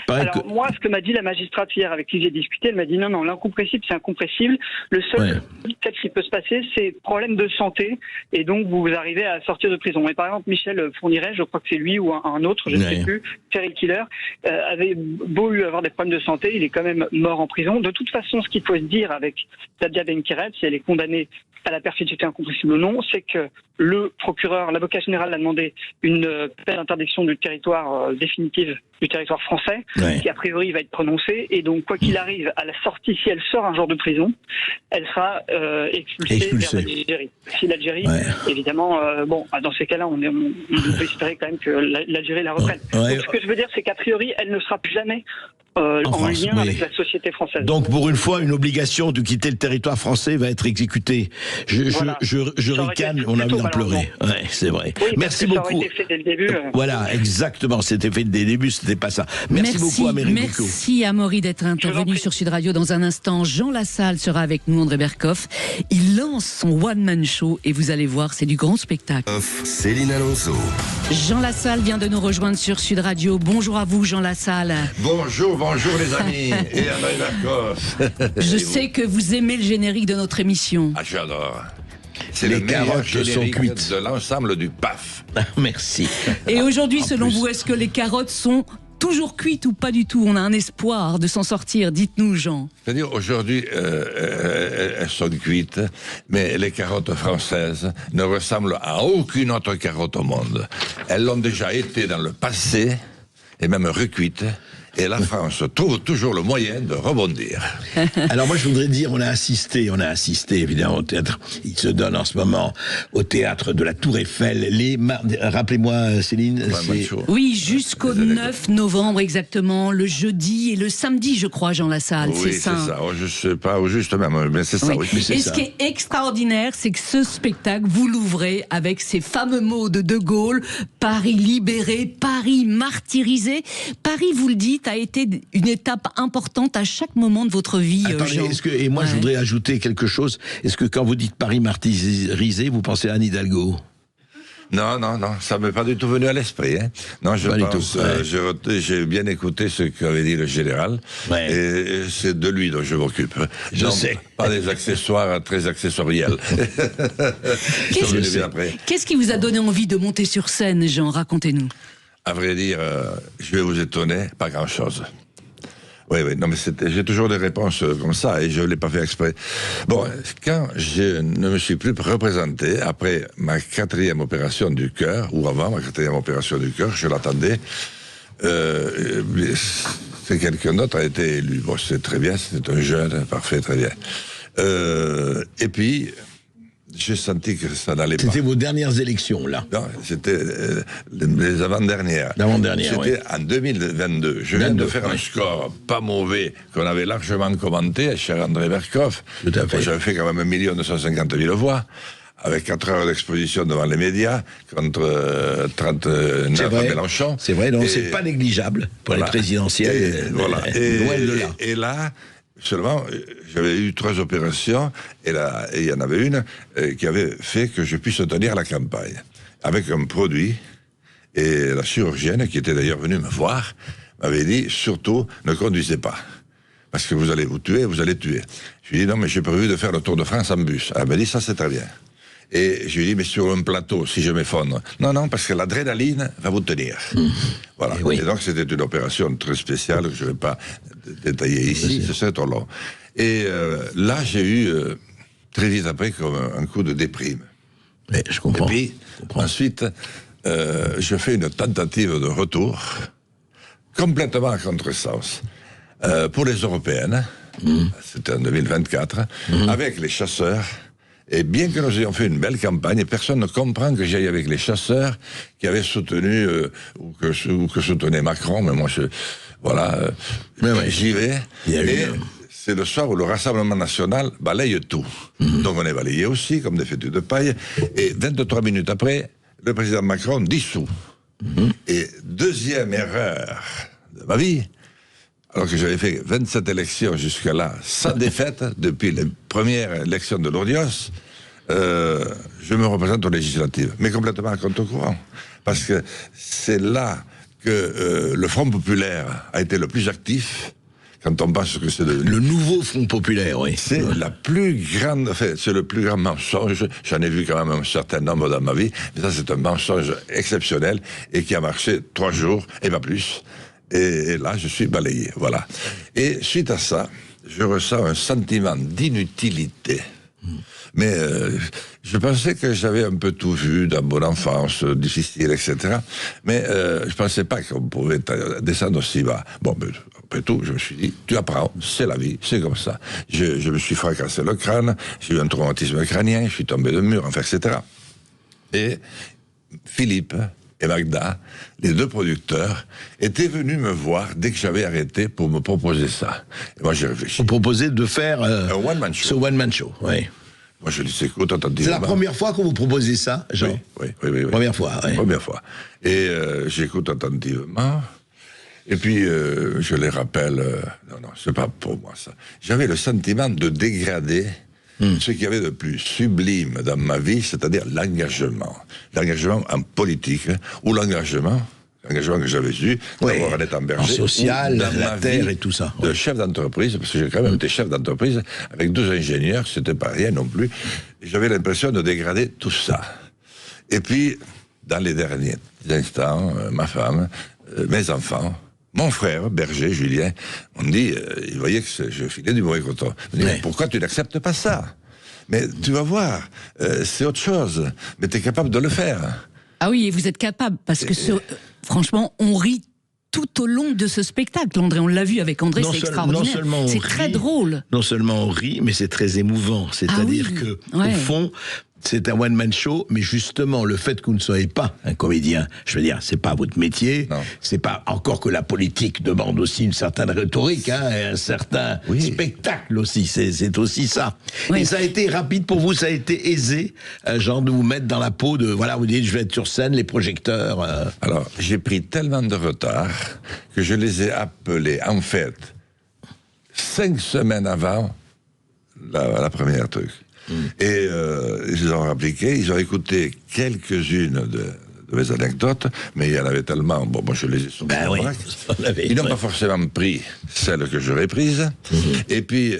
Alors moi, ce que m'a dit la magistrate hier avec qui j'ai discuté, elle m'a dit non, l'incompressible c'est incompressible. Le seul peut-être qui peut se passer, c'est problème de santé, et donc vous arrivez à sortir de prison. Mais par exemple, Michel Fourniret, je crois que c'est lui ou un autre, je ne sais plus, serial killer, avait beau avoir des problèmes de santé, il est quand même mort en prison. De toute façon, ce qu'il faut se dire avec Sadia Benkired, si elle est condamnée à la perpétuité incompressible ou non, c'est que le procureur, l'avocat général a demandé une peine d'interdiction du territoire définitive du territoire français, qui a priori va être prononcée, et donc quoi qu'il arrive à la sortie, si elle sort un jour de prison, elle sera expulsée vers l'Algérie. Si l'Algérie, évidemment, dans ces cas-là, on peut espérer quand même que l'Algérie la reprenne. Donc ce que je veux dire, c'est qu'a priori, elle ne sera plus jamais en lien avec la société française. Donc pour une fois, une obligation de quitter le territoire français va être exécutée. Je ricane, on a envie d'en pleurer. C'est vrai. Oui, merci beaucoup. Ça aurait été fait dès le début. Voilà, exactement, c'était fait dès le début, c'était pas ça. Merci beaucoup, Maury Bucco. Merci à Maury d'être intervenu sur Sud Radio. Dans un instant, Jean Lassalle sera avec nous, André Berkoff. Il lance son one-man show et vous allez voir, c'est du grand spectacle. Céline Alonso. Jean Lassalle vient de nous rejoindre sur Sud Radio. Bonjour à vous, Jean Lassalle. Bonjour les amis et André Berkoff. Je sais que vous aimez le générique de notre émission. Ah, j'adore. C'est les le meilleur carottes sont générique cuites de l'ensemble du PAF. Merci. Et aujourd'hui, selon vous, est-ce que les carottes sont toujours cuites ou pas du tout? On a un espoir de s'en sortir. Dites-nous, Jean. C'est-à-dire, aujourd'hui, elles sont cuites, mais les carottes françaises ne ressemblent à aucune autre carotte au monde. Elles l'ont déjà été dans le passé, et même recuites. Et la France trouve toujours le moyen de rebondir. Alors moi je voudrais dire, on a assisté évidemment au théâtre, il se donne en ce moment au théâtre de la Tour Eiffel, rappelez-moi Céline, oui, jusqu'au 9 novembre exactement, le jeudi et le samedi je crois, Jean Lassalle, oui, c'est ça. Je sais pas au juste même, mais c'est ça. Oui. Et ce qui est extraordinaire, c'est que ce spectacle, vous l'ouvrez avec ces fameux mots de Gaulle, Paris libéré, Paris martyrisé. Paris, vous le dites, a été une étape importante à chaque moment de votre vie. Attendez, Jean. Je voudrais ajouter quelque chose. Est-ce que quand vous dites Paris martyrisé, vous pensez à Anne Hidalgo? Non, ça m'est pas du tout venu à l'esprit. Hein. Non, je pense, j'ai bien écouté ce qu'avait dit le général, et c'est de lui dont je m'occupe. Je sais. Pas des accessoires très accessoriels. Qu'est-ce qui vous a donné envie de monter sur scène, Jean? Racontez-nous. À vrai dire, je vais vous étonner, pas grand-chose. Oui, non, mais j'ai toujours des réponses comme ça, et je ne l'ai pas fait exprès. Bon, quand je ne me suis plus représenté, après ma 4e opération du cœur, ou avant ma 4e opération du cœur, je l'attendais, c'est quelqu'un d'autre a été élu. Bon, c'est très bien, c'est un jeune, parfait, très bien. Et puis, j'ai senti que ça n'allait pas. C'était vos dernières élections, là? Non, c'était les avant-dernières. L'avant-dernière, c'était en 2022. Je viens de faire un score pas mauvais, qu'on avait largement commenté, cher André Berkoff. Tout à fait. J'avais fait quand même 1 250 000 voix, avec 4 heures d'exposition devant les médias, contre 39 à Mélenchon. C'est vrai, donc c'est pas négligeable pour les présidentielles. Loin de là. Et là, seulement, j'avais eu 3 opérations, et il y en avait une qui avait fait que je puisse tenir la campagne. Avec un produit, et la chirurgienne, qui était d'ailleurs venue me voir, m'avait dit, surtout, ne conduisez pas. Parce que vous allez vous tuer, vous allez tuer. Je lui ai dit, non, mais j'ai prévu de faire le Tour de France en bus. Elle m'a dit, ça c'est très bien. Et je lui ai dit, mais sur un plateau, si je m'effondre. Non, parce que l'adrénaline va vous tenir. Voilà. Et donc, c'était une opération très spéciale que je ne vais pas détailler ici, ce serait trop long. Et là, j'ai eu, très vite après, comme un coup de déprime. Mais je comprends. Et puis, ensuite, je fais une tentative de retour, complètement à contresens, pour les européennes, c'était en 2024, avec les chasseurs. Et bien que nous ayons fait une belle campagne, personne ne comprend que j'aille avec les chasseurs qui avaient soutenu, ou que soutenait Macron, mais moi, j'y vais. Et c'est le soir où le Rassemblement National balaye tout. Donc on est balayé aussi, comme des fétus de paille. Et 23 minutes après, le président Macron dissout. Et deuxième erreur de ma vie, alors que j'avais fait 27 élections jusqu'à là, sans défaite, depuis les premières élections de l'Ordios, je me représente aux législatives, mais complètement à contre-courant. Parce que c'est là que le Front Populaire a été le plus actif, quand on pense que c'est le nouveau Front Populaire, oui. C'est la plus grande, enfin, c'est le plus grand mensonge. J'en ai vu quand même un certain nombre dans ma vie, mais ça c'est un mensonge exceptionnel et qui a marché 3 jours, et pas plus. Et là, je suis balayé, voilà. Et suite à ça, je ressens un sentiment d'inutilité. Mais je pensais que j'avais un peu tout vu dans mon enfance, difficile, etc. Mais je pensais pas qu'on pouvait descendre aussi bas. Bon, mais après tout, je me suis dit, tu apprends, c'est la vie, c'est comme ça. Je me suis fracassé le crâne, j'ai eu un traumatisme crânien, je suis tombé de mur, enfin, etc. Et Philippe et Magda, les 2 producteurs, étaient venus me voir dès que j'avais arrêté pour me proposer ça. Et moi, j'ai réfléchi. Vous proposez de faire un one-man show. Ce one-man show, oui. Moi, je dis, écoute, c'est la première fois que vous proposez ça, Jean? Oui. Première fois, oui. Première fois. Et j'écoute attentivement. Et puis, je les rappelle, non, c'est pas pour moi, ça. J'avais le sentiment de dégrader ce qu'il y avait de plus sublime dans ma vie, c'est-à-dire l'engagement. L'engagement en politique, ou l'engagement que j'avais eu, d'abord en étant berger, en social, dans la terre et tout ça. De chef d'entreprise, parce que j'ai quand même été chef d'entreprise, avec 2 ingénieurs, c'était pas rien non plus. Et j'avais l'impression de dégrader tout ça. Et puis, dans les derniers instants, ma femme, mes enfants, mon frère, berger, Julien, on me dit, il voyait que je filais du mauvais coton. Il me dit, mais pourquoi tu n'acceptes pas ça? Mais tu vas voir, c'est autre chose. Mais tu es capable de le faire. Ah oui, et vous êtes capable, parce que franchement, on rit tout au long de ce spectacle, André. On l'a vu avec André, c'est extraordinaire. C'est très drôle. Non seulement on rit, mais c'est très émouvant. C'est-à-dire que, au fond, c'est un one-man show, mais justement, le fait que vous ne soyez pas un comédien, je veux dire, c'est pas votre métier, c'est pas encore que la politique demande aussi une certaine rhétorique, hein, et un certain spectacle aussi, c'est aussi ça. Oui. Et ça a été rapide pour vous, ça a été aisé, genre de vous mettre dans la peau de, voilà, vous dites, je vais être sur scène, les projecteurs. Alors, j'ai pris tellement de retard que je les ai appelés, en fait, 5 semaines avant la première truc. Et ils ont appliqué, ils ont écouté quelques-unes de mes anecdotes, mais il y en avait tellement, bon, moi je les ai souvent ils n'ont pas forcément pris celles que j'aurais prises, et puis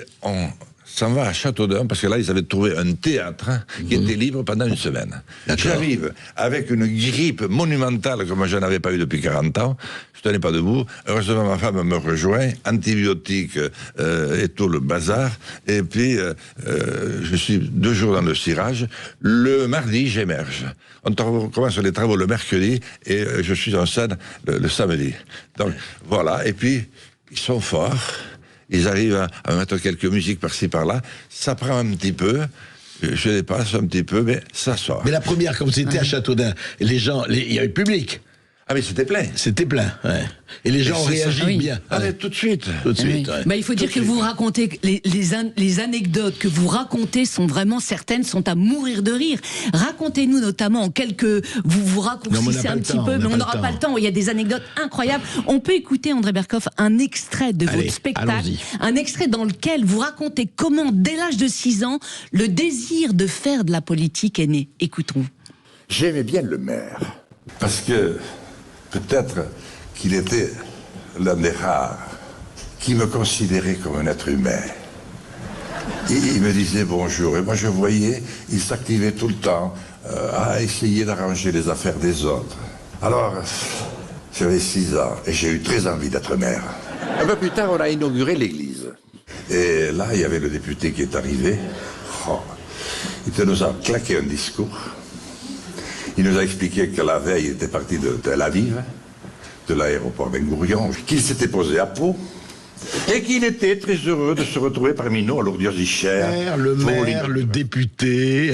s'en va à Châteaudun, parce que là, ils avaient trouvé un théâtre qui était libre pendant une semaine. J'arrive avec une grippe monumentale comme je n'avais pas eu depuis 40 ans. Je tenais pas debout. Heureusement, ma femme me rejoint, antibiotiques et tout le bazar. Et puis, je suis 2 jours dans le cirage. Le mardi, j'émerge. On commence les travaux le mercredi et je suis en scène le samedi. Donc, voilà. Et puis, ils sont forts. Ils arrivent à mettre quelques musiques par-ci, par-là. Ça prend un petit peu. Je dépasse un petit peu, mais ça sort. Mais la première, comme c'était à Châteaudun, il y avait public. Ah, mais c'était plein. C'était plein, ouais. Et les gens ont réagi bien. Allez, tout de suite. Tout de suite, ouais. Bah, il faut dire que vous racontez, les anecdotes que vous racontez sont vraiment, certaines sont à mourir de rire. Racontez-nous notamment en quelques, vous raccourcissez un petit peu, mais on n'aura pas le temps. Il y a des anecdotes incroyables. On peut écouter, André Berkoff, un extrait de votre spectacle. Allons-y. Un extrait dans lequel vous racontez comment, dès l'âge de 6 ans, le désir de faire de la politique est né. Écoutons. J'aimais bien le maire. Parce que, peut-être qu'il était l'un des rares qui me considérait comme un être humain. Et il me disait bonjour. Et moi, je voyais, il s'activait tout le temps à essayer d'arranger les affaires des autres. Alors, j'avais 6 ans et j'ai eu très envie d'être maire. Un peu plus tard, on a inauguré l'église. Et là, il y avait le député qui est arrivé. Oh, il nous a claqué un discours. Il nous a expliqué que la veille, il était parti de Tel Aviv, de l'aéroport Ben Gurion, qu'il s'était posé à Pau, et qu'il était très heureux de se retrouver parmi nous à Lourdes-Ichère. Le maire, le député.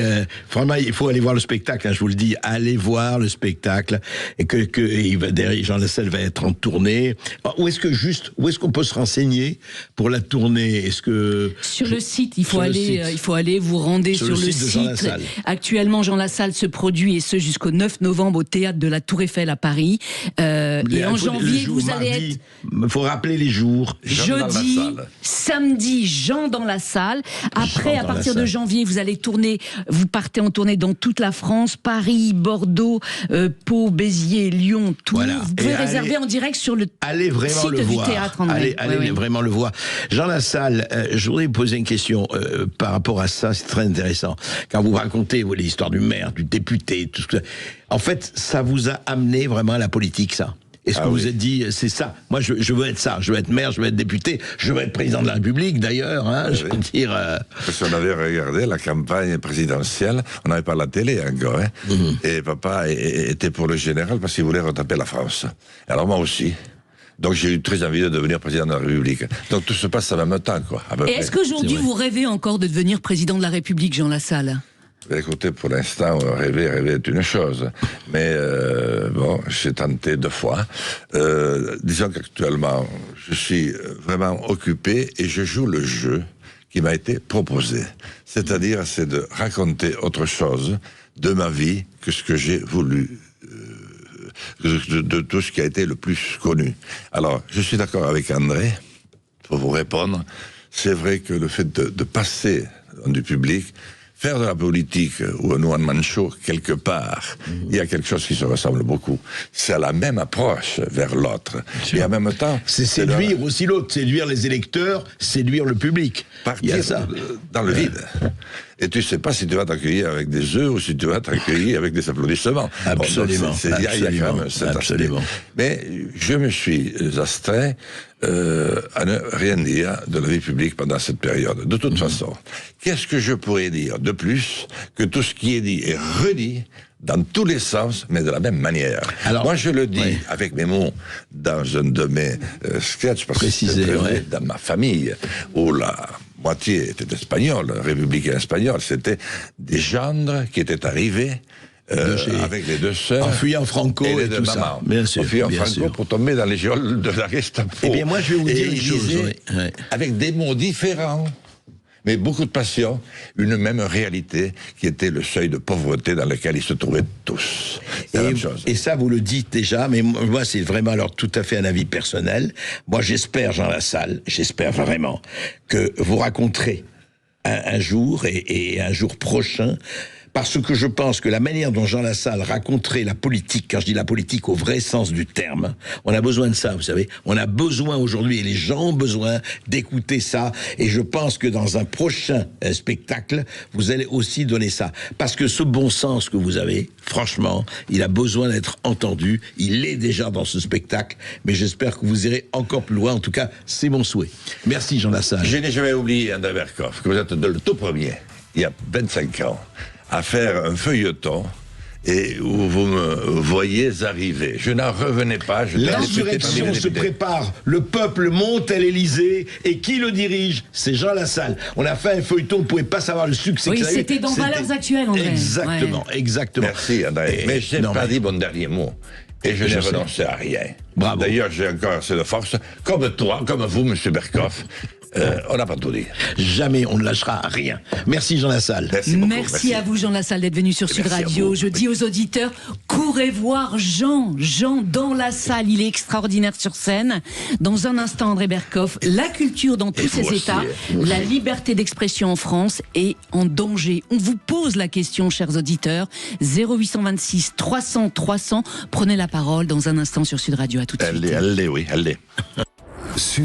Vraiment, il faut aller voir le spectacle, hein, je vous le dis. Allez voir le spectacle. Et Jean Lassalle va être en tournée. Où est-ce qu'on peut se renseigner pour la tournée? Est-ce que sur le site, il faut aller, vous rendez sur le site. Actuellement, Jean Lassalle se produit, et ce jusqu'au 9 novembre au théâtre de la Tour Eiffel à Paris. Et en janvier, vous allez être. Il faut rappeler les jours. Jeudi, samedi, Jean dans la salle. Après, à partir de janvier, vous allez tourner, vous partez en tournée dans toute la France, Paris, Bordeaux, Pau, Béziers, Lyon, Tours. Voilà. Vous pouvez réserver en direct sur le site du théâtre. Allez vraiment le voir. Jean Lassalle, je voudrais vous poser une question par rapport à ça, c'est très intéressant. Quand vous racontez l'histoire du maire, du député, tout ce que... En fait, ça vous a amené vraiment à la politique, ça? Est-ce que vous vous êtes dit, c'est ça, moi je veux être ça, je veux être maire, je veux être député, je veux être président de la République d'ailleurs, hein, je veux dire... Parce qu'on avait regardé la campagne présidentielle, on n'avait pas la télé encore, hein, et papa était pour le général parce qu'il voulait retaper la France. Alors moi aussi. Donc j'ai eu très envie de devenir président de la République. Donc tout se passe en même temps, quoi. Et est-ce qu'aujourd'hui vous rêvez encore de devenir président de la République, Jean Lassalle ? Écoutez, pour l'instant, rêver est une chose. Mais bon, j'ai tenté 2 fois. Disons qu'actuellement, je suis vraiment occupé et je joue le jeu qui m'a été proposé. C'est-à-dire, c'est de raconter autre chose de ma vie que ce que j'ai voulu, de tout ce qui a été le plus connu. Alors, je suis d'accord avec André, pour vous répondre. C'est vrai que le fait de passer du public, faire de la politique ou un one-man show, quelque part, il y a quelque chose qui se ressemble beaucoup. C'est la même approche vers l'autre. Et en même temps... C'est séduire aussi l'autre, séduire les électeurs, séduire le public. Il y a ça. Dans le vide. Et tu ne sais pas si tu vas t'accueillir avec des œufs ou si tu vas t'accueillir avec des applaudissements. Absolument. Il y a quand même cet aspect. Mais je me suis astreint à ne rien dire de la vie publique pendant cette période. De toute façon, qu'est-ce que je pourrais dire de plus que tout ce qui est dit et redit dans tous les sens, mais de la même manière. Alors, moi, je le dis avec mes mots dans un de mes sketchs, parce que c'est dans ma famille, où la moitié était espagnole, républicain espagnol, c'était des gendres qui étaient arrivés avec les 2 sœurs, en fuyant Franco et tout ça. Bien sûr, en fuyant Franco pour tomber dans les geôles de la Gestapo. Eh bien, moi, je vais vous dire une chose. Avec des mots différents, mais beaucoup de passion, une même réalité qui était le seuil de pauvreté dans lequel ils se trouvaient tous. C'est la même chose. Et ça, vous le dites déjà, mais moi, c'est vraiment alors tout à fait un avis personnel. Moi, j'espère, Jean Lassalle, j'espère vraiment que vous raconterez un jour et un jour prochain parce que je pense que la manière dont Jean Lassalle raconterait la politique, quand je dis la politique au vrai sens du terme, on a besoin de ça, vous savez. On a besoin aujourd'hui, et les gens ont besoin d'écouter ça. Et je pense que dans un prochain spectacle, vous allez aussi donner ça. Parce que ce bon sens que vous avez, franchement, il a besoin d'être entendu. Il est déjà dans ce spectacle, mais j'espère que vous irez encore plus loin. En tout cas, c'est mon souhait. Merci Jean Lassalle. Je n'ai jamais oublié, André Berkoff, que vous êtes le tout premier, il y a 25 ans, à faire un feuilleton et où vous me voyez arriver. Je n'en revenais pas. L'insurrection se prépare. Le peuple monte à l'Élysée et qui le dirige? C'est Jean Lassalle. On a fait un feuilleton, on ne pouvait pas savoir le succès que ça a eu. C'était dans Valeurs Actuelles, André. Exactement, exactement. Merci, André. Mais je n'ai pas dit mon dernier mot. Et je n'ai renoncé à rien. Bravo. D'ailleurs, j'ai encore assez de force. Comme toi, comme vous, M. Berkoff. On n'a pas tout dit. Jamais on ne lâchera rien. Merci Jean Lassalle. Merci à vous Jean Lassalle d'être venu sur Sud Radio. Je dis aux auditeurs, courez voir Jean dans la salle. Il est extraordinaire sur scène. Dans un instant, André Berkoff, la culture dans tous ses états, la liberté d'expression en France est en danger. On vous pose la question, chers auditeurs. 0826 300 300. Prenez la parole dans un instant sur Sud Radio. À tout de suite. Elle l'est, oui, elle l'est.